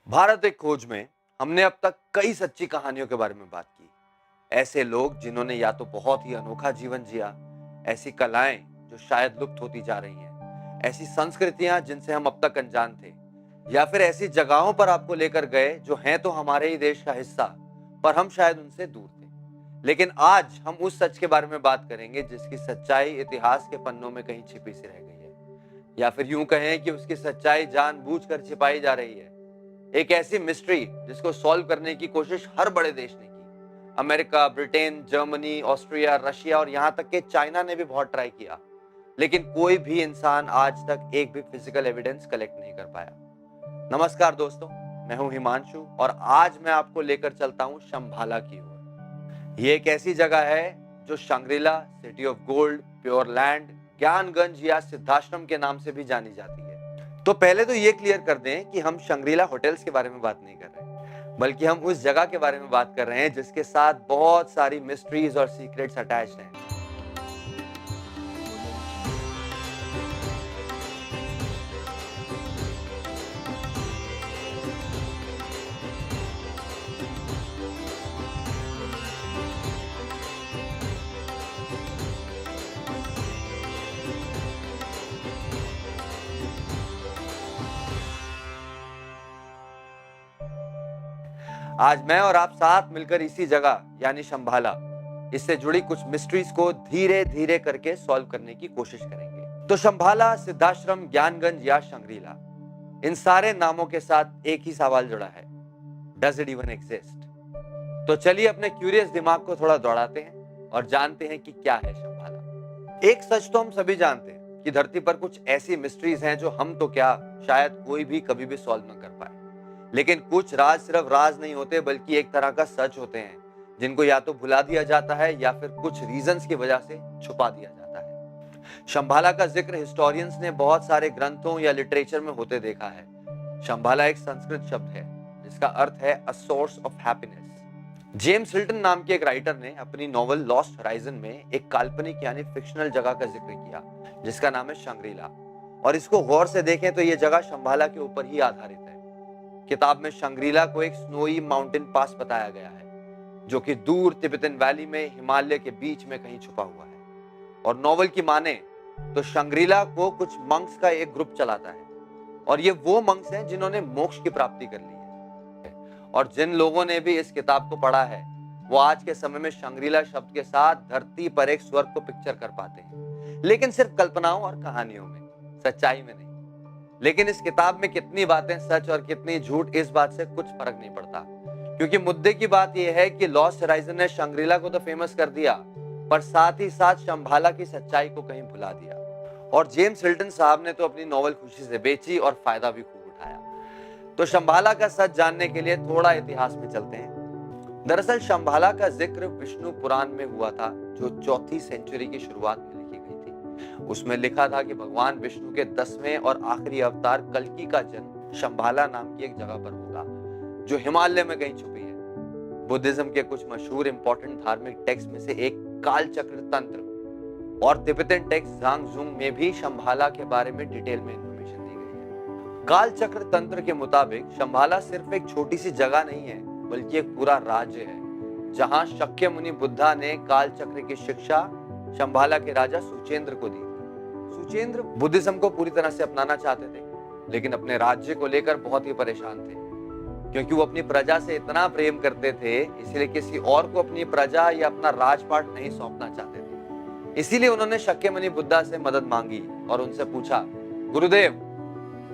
भारत एक खोज में हमने अब तक कई सच्ची कहानियों के बारे में बात की। ऐसे लोग जिन्होंने या तो बहुत ही अनोखा जीवन जिया, ऐसी कलाएं जो शायद लुप्त होती जा रही हैं, ऐसी संस्कृतियां जिनसे हम अब तक अनजान थे, या फिर ऐसी जगहों पर आपको लेकर गए जो हैं तो हमारे ही देश का हिस्सा, पर हम शायद उनसे दूर थे। लेकिन आज हम उस सच के बारे में बात करेंगे जिसकी सच्चाई इतिहास के पन्नों में कहीं छिपी सी रह गई है, या फिर यूं कहें कि उसकी सच्चाई जानबूझकर छिपाई जा रही है। एक ऐसी मिस्ट्री जिसको सॉल्व करने की कोशिश हर बड़े देश ने की। America, Britain, Germany, Austria, Russia और यहाँ तक कि चाइना ने भी बहुत ट्राई किया, लेकिन कोई भी इंसान आज तक एक भी फिजिकल एविडेंस कलेक्ट नहीं कर पाया। नमस्कार दोस्तों, मैं हूं हिमांशु और आज मैं आपको लेकर चलता हूं शंभाला की ओर। ये एक ऐसी जगह है जो Shangrila, city of gold, pure land, Gyanganj या सिद्धाश्रम के नाम से भी जानी जाती है। तो पहले तो ये क्लियर कर दें कि हम शंग्रीला होटल्स के बारे में बात नहीं कर रहे, बल्कि हम उस जगह के बारे में बात कर रहे हैं जिसके साथ बहुत सारी मिस्ट्रीज और सीक्रेट्स अटैच्ड हैं। आज मैं और आप साथ मिलकर इसी जगह यानी शंभाला, इससे जुड़ी कुछ मिस्ट्रीज को धीरे धीरे करके सॉल्व करने की कोशिश करेंगे। तो शंभाला, सिद्धाश्रम, ज्ञानगंज या शंग्रीला, इन सारे नामों के साथ एक ही सवाल जुड़ा है, डज इट इवन एग्जिस्ट? तो चलिए अपने क्यूरियस दिमाग को थोड़ा दौड़ाते हैं और जानते हैं कि क्या है शंभाला। एक सच तो हम सभी जानते हैं कि धरती पर कुछ ऐसी मिस्ट्रीज हैं जो हम तो क्या, शायद कोई भी कभी भी सॉल्व न कर पाए। लेकिन कुछ राज सिर्फ राज नहीं होते, बल्कि एक तरह का सच होते हैं जिनको या तो भुला दिया जाता है या फिर कुछ रीजंस की वजह से छुपा दिया जाता है। शंभाला का जिक्र हिस्टोरियंस ने बहुत सारे ग्रंथों या लिटरेचर में होते देखा है। शंभाला एक संस्कृत शब्द है जिसका अर्थ है a source of happiness. James Hilton नाम के एक राइटर ने अपनी नॉवल लॉस्ट होराइजन में एक काल्पनिक यानी फिक्शनल जगह का जिक्र किया जिसका नाम है शंग्रीला। और इसको गौर से देखें तो यह जगह शंभाला के ऊपर ही आधारित है। किताब में शंग्रीला को एक स्नोई माउंटेन पास बताया गया है जो कि दूर तिब्बतन वैली में हिमालय के बीच में कहीं छुपा हुआ है। और नॉवल की माने तो शंग्रीला को कुछ मंक्स का एक ग्रुप चलाता है और ये वो मंक्स हैं जिन्होंने मोक्ष की प्राप्ति कर ली है। और जिन लोगों ने भी इस किताब को पढ़ा है वो आज के समय में शंग्रीला शब्द के साथ धरती पर एक स्वर्ग को पिक्चर कर पाते हैं, लेकिन सिर्फ कल्पनाओं और कहानियों में, सच्चाई में नहीं। लेकिन इस किताब में कितनी बातें सच और कितनी झूठ, इस बात से कुछ फर्क नहीं पड़ता, क्योंकि मुद्दे की बात यह है कि लॉस्ट होराइजन ने शंग्रीला को तो फेमस कर दिया, पर साथ ही साथ शंभाला की सच्चाई को कहीं भुला दिया। और जेम्स हिल्टन साहब ने तो अपनी नॉवल खुशी से बेची और फायदा भी खूब उठाया। तो शंभाला का सच जानने के लिए थोड़ा इतिहास में चलते हैं। दरअसल शंभाला का जिक्र विष्णु पुराण में हुआ था जो 4वीं सेंचुरी की शुरुआत में लिखी गई थी। उसमें लिखा था कि भगवान विष्णु के 10वें और आखिरी अवतार कल्कि का जन्म शंभाला नाम की एक जगह पर होगा जो हिमालय में कहीं छुपी है। बुद्धिज्म के कुछ मशहूर इंपॉर्टेंट धार्मिक टेक्स्ट में से एक कालचक्र तंत्र और तिब्बतन टेक्स्ट झांगझुंग में भी शंभाला के बारे में डिटेल में इंफॉर्मेशन दी गई है। कालचक्र तंत्र के मुताबिक शंभाला सिर्फ एक छोटी सी जगह नहीं है, बल्कि एक पूरा राज्य है जहां शक्य मुनि बुद्धा ने कालचक्र की शिक्षा शंभाला के राजा सुचेंद्र को दी। सुचेंद्र बुद्धिज्म को पूरी तरह से अपनाना चाहते थे, लेकिन अपने राज्य को लेकर बहुत ही परेशान थे, क्योंकि वो अपनी प्रजा से इतना प्रेम करते थे, इसलिए किसी और को अपनी प्रजा या अपना राजपाट नहीं सौंपना चाहते थे। इसीलिए उन्होंने शक्यमुनि बुद्धा से मदद मांगी और उनसे पूछा, गुरुदेव,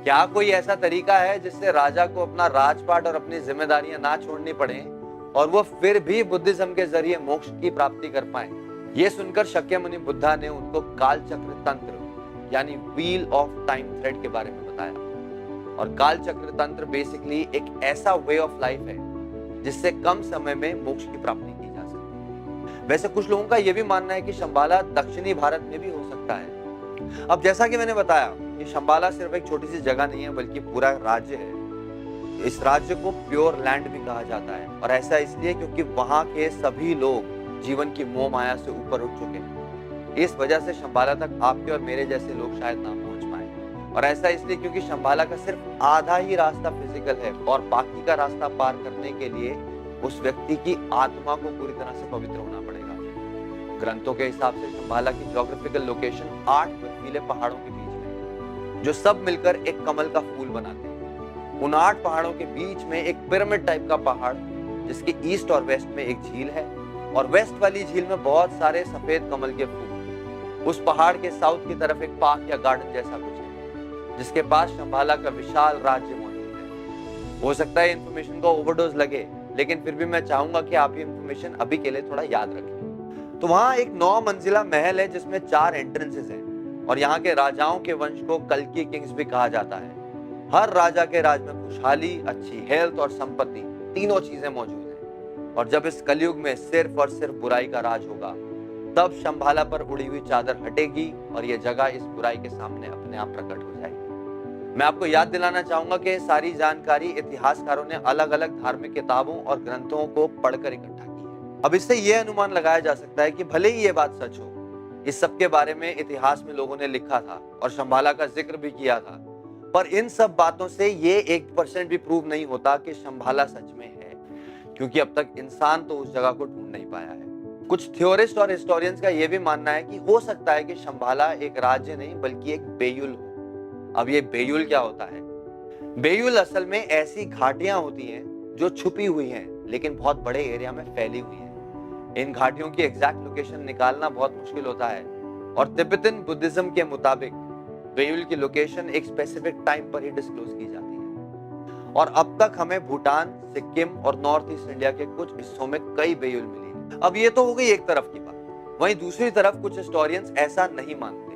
क्या कोई ऐसा तरीका है जिससे राजा को अपना राजपाट और अपनी जिम्मेदारियां ना छोड़नी पड़े और वो फिर भी बुद्धिज्म के जरिए मोक्ष की प्राप्ति कर पाए? ये सुनकर शक्यमुनि बुद्धा ने उनको कालचक्र तंत्र यानी व्हील ऑफ टाइम थ्रेड के बारे में बताया। और कालचक्र तंत्र बेसिकली एक ऐसा वे ऑफ लाइफ है जिससे कम समय में मोक्ष की प्राप्ति की जा सकती है। वैसे कुछ लोगों का यह भी मानना है कि शंभाला दक्षिणी भारत में भी हो सकता है। अब जैसा कि मैंने बताया कि शंभाला सिर्फ एक छोटी सी जगह नहीं है, बल्कि पूरा राज्य है। इस राज्य को प्योर लैंड भी कहा जाता है, और ऐसा इसलिए क्योंकि वहां के सभी लोग जीवन की मोह माया से ऊपर उठ चुके हैं। इस वजह से शंभाला तक आपके और मेरे जैसे लोग शायद ना पहुंच पाए, और ऐसा इसलिए क्योंकि शंभाला का सिर्फ आधा ही रास्ता फिजिकल है और बाकी का रास्ता पार करने के लिए उस व्यक्ति की आत्मा को पूरी तरह से पवित्र होना पड़ेगा। ग्रंथों के हिसाब से शंभाला की ज्योग्राफिकल लोकेशन 8 बर्फीले पहाड़ों के बीच में है, जो सब मिलकर एक कमल का फूल बनाते हैं। उन 8 पहाड़ों के बीच में एक पिरामिड टाइप का पहाड़, जिसके ईस्ट और वेस्ट में एक झील है और वेस्ट वाली झील में बहुत सारे सफेद कमल के फूल। उस पहाड़ के साउथ की तरफ एक पार्क या गार्डन जैसा कुछ है, जिसके पास शंभाला का विशाल राज्य मौजूद है। हो सकता है इन्फॉर्मेशन का ओवरडोज लगे, लेकिन फिर भी मैं चाहूंगा कि आप ये इन्फॉर्मेशन अभी के लिए थोड़ा याद रखें। तो वहां एक 9 मंजिला महल है जिसमें 4 एंट्रेंसेस हैं और यहाँ के राजाओं के वंश को कल्की किंग्स भी कहा जाता है। हर राजा के राज में खुशहाली, अच्छी हेल्थ और संपत्ति तीनों चीजें मौजूद हैं। और जब इस कलयुग में सिर्फ और सिर्फ बुराई का राज होगा, तब शंभाला पर उड़ी हुई चादर हटेगी और यह जगह इस बुराई के सामने अपने आप प्रकट हो जाएगी। मैं आपको याद दिलाना चाहूंगा कि सारी जानकारी इतिहासकारों ने अलग अलग धार्मिक किताबों और ग्रंथों को पढ़कर इकट्ठा की है। अब इससे यह अनुमान लगाया जा सकता है कि भले ही ये बात सच हो, इस सब के बारे में इतिहास में लोगों ने लिखा था और शंभाला का जिक्र भी किया था, पर इन सब बातों से ये 1% भी प्रूव नहीं होता कि शंभाला सच में है, क्योंकि अब तक इंसान तो उस जगह को ढूंढ नहीं पाया है। कुछ थ्योरिस्ट और हिस्टोरियंस का यह भी मानना है कि हो सकता है कि शंभाला एक राज्य नहीं बल्कि एक बेयुल हो। अब ये बेयुल क्या होता है? बेयुल असल में ऐसी घाटियां होती हैं जो छुपी हुई हैं लेकिन बहुत बड़े एरिया में फैली हुई हैं। इन घाटियों की एग्जैक्ट लोकेशन निकालना बहुत मुश्किल होता है और तिब्बतन बुद्धिज्म के मुताबिक बेयुल की लोकेशन एक स्पेसिफिक टाइम पर ही डिस्क्लोज की जाती है। और अब तक हमें भूटान, सिक्किम और नॉर्थ ईस्ट इंडिया के कुछ हिस्सों में कई बेयुल मिली है। अब ये तो हो गई एक तरफ की बात। वहीं दूसरी तरफ कुछ हिस्टोरियंस ऐसा नहीं मानते,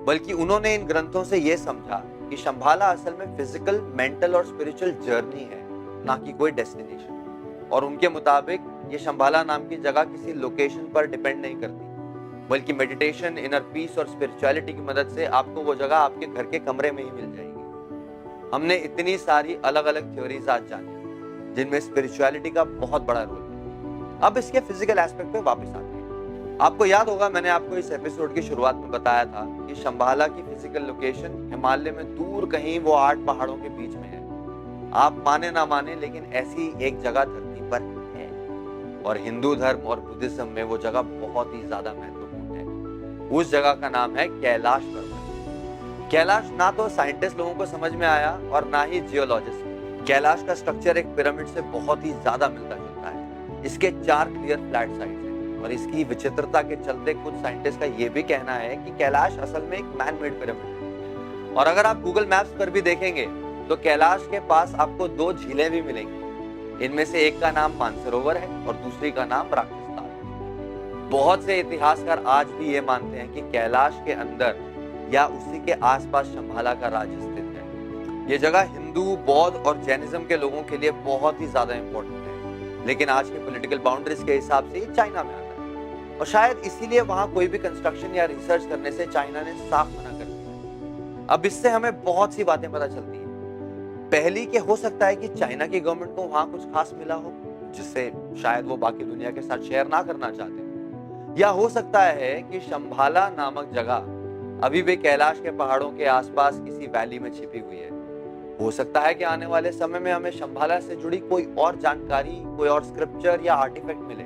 बल्कि उन्होंने इन ग्रंथों से यह समझा कि शंभाला असल में फिजिकल, मेंटल और स्पिरिचुअल जर्नी है, ना कि कोई डेस्टिनेशन। और उनके मुताबिक ये शंभाला नाम की जगह किसी लोकेशन पर डिपेंड नहीं करती, बल्कि मेडिटेशन, इनर पीस और स्पिरिचुअलिटी की मदद से आपको वो जगह आपके घर के कमरे में ही मिल जाएगी। हमने इतनी सारी अलग अलग थ्योरीज आज जानी, जिनमें स्पिरिचुअलिटी का बहुत बड़ा रोल है। अब इसके फिजिकल एस्पेक्ट पे वापस आते हैं। आपको याद होगा, मैंने आपको इस एपिसोड की शुरुआत में बताया था कि शंभाला की फिजिकल लोकेशन हिमालय में दूर कहीं वो 8 पहाड़ों के बीच में है। आप माने ना माने, लेकिन ऐसी एक जगह धरती पर है और हिंदू धर्म और बुद्धिज्म में वो जगह बहुत ही ज्यादा महत्वपूर्ण है। उस जगह का नाम है कैलाश पर्वत। कैलाश ना तो साइंटिस्ट लोगों को समझ में आया और ना ही जियोलॉजिस्ट। कैलाश का स्ट्रक्चर एक पिरामिड से बहुत ही ज्यादा मिलता जुलता है। इसके 4 क्लियर फ्लैट साइड्स हैं और इसकी विचित्रता के चलते कुछ साइंटिस्ट का यह भी कहना है कि कैलाश असल में एक मैन मेड पिरामिड है। और अगर आप गूगल मैप्स पर भी देखेंगे तो कैलाश के पास आपको 2 झीलें भी मिलेंगी। इनमें से एक का नाम मानसरोवर है और दूसरी का नाम राक्षसताल। बहुत से इतिहासकार आज भी ये मानते हैं कि कैलाश के अंदर या उसी के आसपास शंभाला का राज्य स्थित है। ये जगह हिंदू, बौद्ध और जैनिज्म के लोगों के लिए बहुत ही ज्यादा इंपॉर्टेंट है, लेकिन आज के पॉलिटिकल बाउंड्रीज के हिसाब से चाइना में आता है और शायद इसीलिए वहां कोई भी कंस्ट्रक्शन या रिसर्च करने से चाइना ने साफ मना कर दिया। अब इससे हमें बहुत सी बातें पता चलती हैं। पहली कि हो सकता है कि चाइना की गवर्नमेंट को वहां कुछ खास मिला हो, जिससे शायद वो बाकी दुनिया के साथ शेयर ना करना चाहते हो। या हो सकता है कि शंभाला नामक जगह अभी भी कैलाश के पहाड़ों के आसपास किसी वैली में छिपी हुई है। हो सकता है कि आने वाले समय में हमें शंभाला से जुड़ी कोई और जानकारी, कोई और स्क्रिप्चर या आर्टिफैक्ट मिले,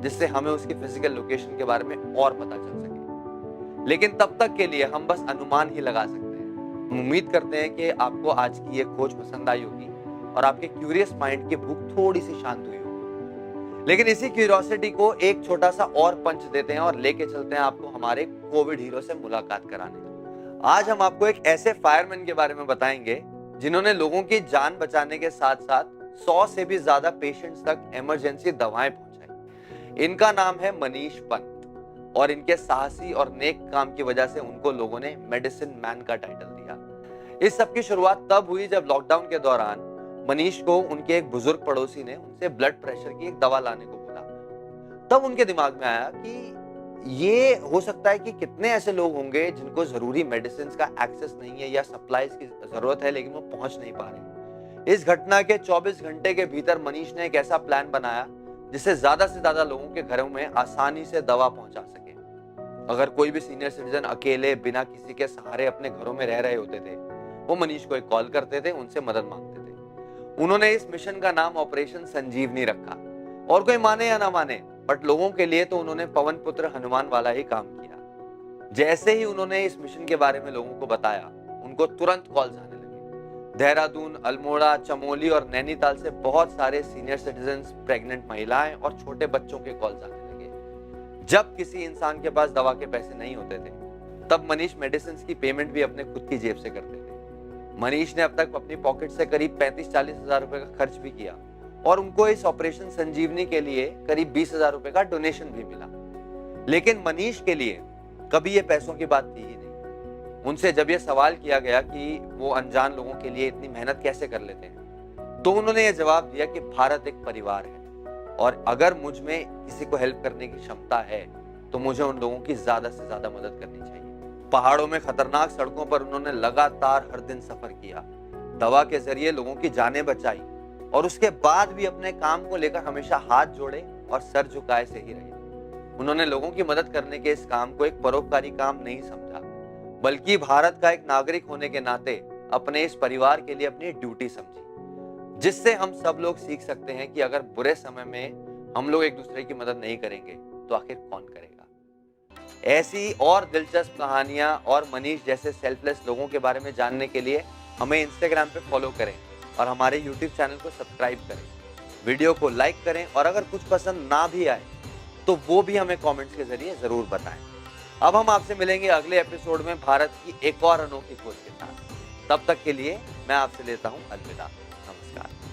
जिससे हमें उसकी फिजिकल लोकेशन के बारे में और पता चल सके। लेकिन तब तक के लिए हम बस अनुमान ही लगा सकते हैं। हम उम्मीद करते हैं कि आपको आज की ये खोज पसंद आई होगी और आपके क्यूरियस माइंड की भूख थोड़ी सी शांत हुई होगी। लेकिन इसी क्यूरियोसिटी को एक छोटा सा और पंच देते हैं और लेके चलते हैं आपको हमारे कोविड हीरो से मुलाकात कराने। आज हम आपको एक ऐसे फायरमैन के बारे में बताएंगे जिन्होंने लोगों की जान बचाने के साथ साथ 100 से भी ज्यादा पेशेंट्स तक इमरजेंसी दवाएं पहुंचाई। इनका नाम है मनीष पंत और इनके साहसी और नेक काम की वजह से उनको लोगों ने मेडिसिन मैन का टाइटल दिया। इस सब की शुरुआत तब हुई जब लॉकडाउन के दौरान मनीष को उनके एक बुजुर्ग पड़ोसी ने उनसे ब्लड प्रेशर की एक दवा लाने को बोला। तब उनके दिमाग में आया कि ये हो सकता है कि कितने ऐसे लोग होंगे जिनको जरूरी मेडिसिन का एक्सेस नहीं है या सप्लाईज की जरूरत है, लेकिन वो पहुंच नहीं पा रहे। इस घटना के 24 घंटे के भीतर मनीष ने एक ऐसा प्लान बनाया जिससे ज्यादा से ज्यादा लोगों के घरों में आसानी से दवा पहुंचा सके। अगर कोई भी सीनियर सिटीजन अकेले बिना किसी के सहारे अपने घरों में रह रहे होते थे, वो मनीष को एक कॉल करते थे, उनसे मदद मांगते थे। उन्होंने इस मिशन का नाम ऑपरेशन संजीवनी रखा, और कोई माने या ना माने, बट लोगों के लिए तो उन्होंने पवन पुत्र हनुमान वाला ही काम किया। जैसे ही उन्होंने इस मिशन के बारे में लोगों को बताया, उनको तुरंत कॉल्स आने लगे। देहरादून, अल्मोड़ा, चमोली और नैनीताल से बहुत सारे सीनियर सिटीजन्स, प्रेग्नेंट महिलाएं और छोटे बच्चों के कॉल्स आने लगे। जब किसी इंसान के पास दवा के पैसे नहीं होते थे, तब मनीष मेडिसिन की पेमेंट भी अपने खुद की जेब से करते थे। मनीष ने अब तक अपनी पॉकेट से करीब 35-40 हजार रुपए का खर्च भी किया, और उनको इस ऑपरेशन संजीवनी के लिए करीब 20,000 रुपए का डोनेशन भी मिला। लेकिन मनीष के लिए कभी ये पैसों की बात थी ही नहीं। उनसे जब ये सवाल किया गया कि वो अनजान लोगों के लिए इतनी मेहनत कैसे कर लेते हैं, तो उन्होंने ये जवाब दिया कि भारत एक परिवार है, और अगर मुझ में किसी को हेल्प करने की क्षमता है तो मुझे उन लोगों की ज्यादा से ज्यादा मदद करनी चाहिए। पहाड़ों में खतरनाक सड़कों पर उन्होंने लगातार हर दिन सफर किया, दवा के जरिए लोगों की जानें बचाई, और उसके बाद भी अपने काम को लेकर हमेशा हाथ जोड़े और सर झुकाए से ही रहे। उन्होंने लोगों की मदद करने के इस काम को एक परोपकारी काम नहीं समझा, बल्कि भारत का एक नागरिक होने के नाते अपने इस परिवार के लिए अपनी ड्यूटी समझी, जिससे हम सब लोग सीख सकते हैं कि अगर बुरे समय में हम लोग एक दूसरे की मदद नहीं करेंगे तो आखिर कौन करेगा। ऐसी और दिलचस्प कहानियां और मनीष जैसे सेल्फलेस लोगों के बारे में जानने के लिए हमें इंस्टाग्राम पे फॉलो करें और हमारे यूट्यूब चैनल को सब्सक्राइब करें। वीडियो को लाइक करें, और अगर कुछ पसंद ना भी आए तो वो भी हमें कमेंट्स के जरिए जरूर बताएं। अब हम आपसे मिलेंगे अगले एपिसोड में भारत की एक और अनोखी खोज के साथ। तब तक के लिए मैं आपसे लेता हूं अलविदा। नमस्कार।